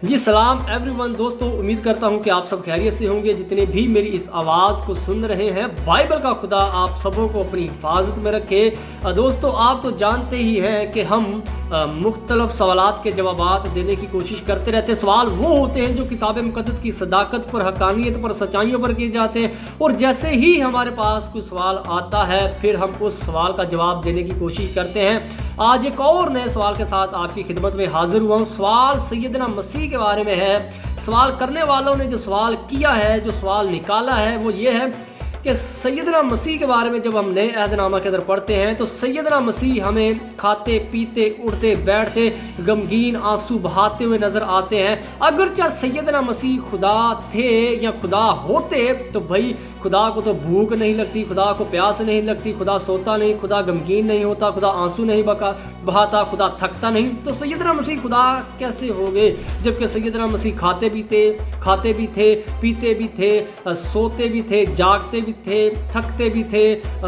जी सलाम एवरीवन दोस्तों, उम्मीद करता हूं कि आप सब खैरियत से होंगे। जितने भी मेरी इस आवाज़ को सुन रहे हैं, बाइबल का खुदा आप सबों को अपनी हिफाजत में रखे। दोस्तों, आप तो जानते ही हैं कि हम मुख्तलिफ सवालात के जवाबात देने की कोशिश करते रहते हैं। सवाल वो होते हैं जो किताब मुक़द्दस की सदाकत पर, हक़ानियत पर, सच्चाइयों पर किए जाते हैं। और जैसे ही हमारे पास कोई सवाल आता है, फिर हम उस सवाल का जवाब देने की कोशिश करते हैं। आज एक और नए सवाल के साथ आपकी खिदमत में हाजिर हुआ हूँ। सवाल सैयदना मसीह के बारे में है। सवाल करने वालों ने जो सवाल किया है, जो सवाल निकाला है, वो ये है कि सैयदना मसीह के बारे में जब हम नए अहदनामा के अंदर पढ़ते हैं तो सैयदना मसीह हमें खाते पीते उठते बैठते गमगीन आंसू बहाते हुए नज़र आते हैं। अगरचे सैयदना मसीह खुदा थे या खुदा होते तो भाई खुदा को तो भूख नहीं लगती, खुदा को प्यास नहीं लगती, खुदा सोता नहीं, खुदा गमगीन नहीं होता, खुदा आंसू नहीं बहाता, खुदा थकता नहीं। तो सैयदना मसीह खुदा कैसे हो गए जबकि सैयदना मसीह खाते भी थे, पीते भी थे, सोते भी थे, जागते भी थे, थकते भी थे,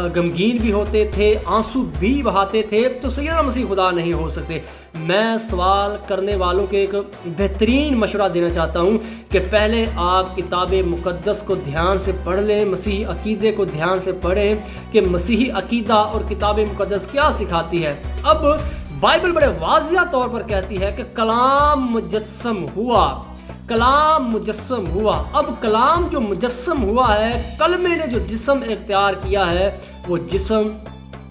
गमगीन भी होते थे, आंसू भी बहाते थे। तो सैयदना मसीह खुदा नहीं हो सकते। मैं सवाल करने वालों के एक बेहतरीन मशवरा देना चाहता हूँ कि पहले आप किताब मुक़द्दस को ध्यान से पढ़ लें, मसीही अकीदे को ध्यान से पढ़ें कि मसीही अकीदा और किताब मुक़द्दस क्या सिखाती है। अब बाइबल बड़े वाज़िया तौर पर कहती है कि कलाम मुजस्सम हुआ, कलाम मुजस्सम हुआ। अब कलाम जो मुजस्सम हुआ है, कलमे ने जो जिस्म इख्तियार किया है, वो जिस्म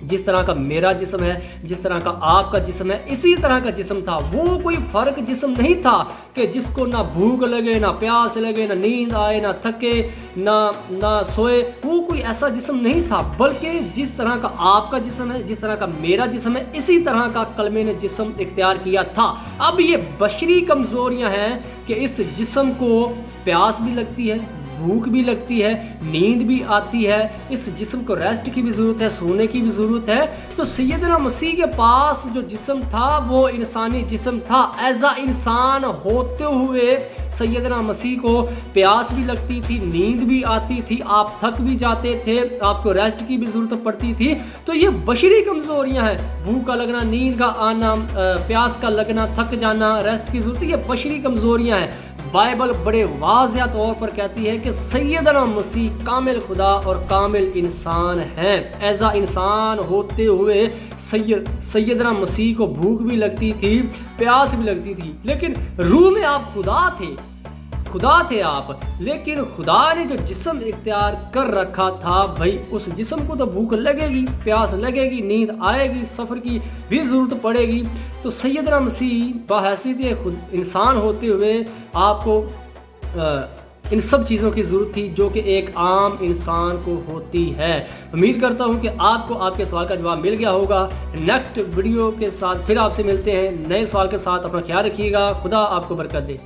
जिस तरह का मेरा जिस्म है, जिस तरह का आपका जिस्म है, इसी तरह का जिस्म था। वो कोई फ़र्क जिस्म नहीं था कि जिसको ना भूख लगे, ना प्यास लगे, ना नींद आए, ना थके, ना सोए। वो कोई ऐसा जिस्म नहीं था, बल्कि जिस तरह का आपका जिस्म है, जिस तरह का मेरा जिस्म है, इसी तरह का कलमे ने जिस्म इख्तियार किया था। अब ये बशरी कमज़ोरियाँ हैं कि इस जिस्म को प्यास भी लगती है, भूख भी लगती है, नींद भी आती है, इस जिस्म को रेस्ट की भी ज़रूरत है, सोने की भी ज़रूरत है। तो सैयदना मसीह के पास जो जिस्म था वो इंसानी जिस्म था। एज़ अ इंसान होते हुए सैयदना मसीह को प्यास भी लगती थी, नींद भी आती थी, आप थक भी जाते थे, आपको रेस्ट की भी ज़रूरत पड़ती थी। तो ये बशरी कमज़ोरियाँ हैं, भूख का लगना, नींद का आना, प्यास का लगना, थक जाना, रेस्ट की ज़रूरत, ये बशरी कमज़ोरियाँ हैं। बाइबल बड़े वाज़िया तौर पर कहती है कि सैयदना मसीह कामिल खुदा और कामिल इंसान हैं। एज़ अ इंसान होते हुए सैयदना मसीह को भूख भी लगती थी, प्यास भी लगती थी, लेकिन रूह में आप खुदा थे आप। लेकिन खुदा ने जो जिस्म इख्तियार कर रखा था, भाई उस जिस्म को तो भूख लगेगी, प्यास लगेगी, नींद आएगी, सफ़र की भी ज़रूरत पड़ेगी। तो सैयदना मसीह बहैसियत खुद इंसान होते हुए आपको इन सब चीज़ों की ज़रूरत थी जो कि एक आम इंसान को होती है। उम्मीद करता हूं कि आपको आपके सवाल का जवाब मिल गया होगा। नेक्स्ट वीडियो के साथ फिर आपसे मिलते हैं नए सवाल के साथ। अपना ख्याल रखिएगा। खुदा आपको बरकत दे।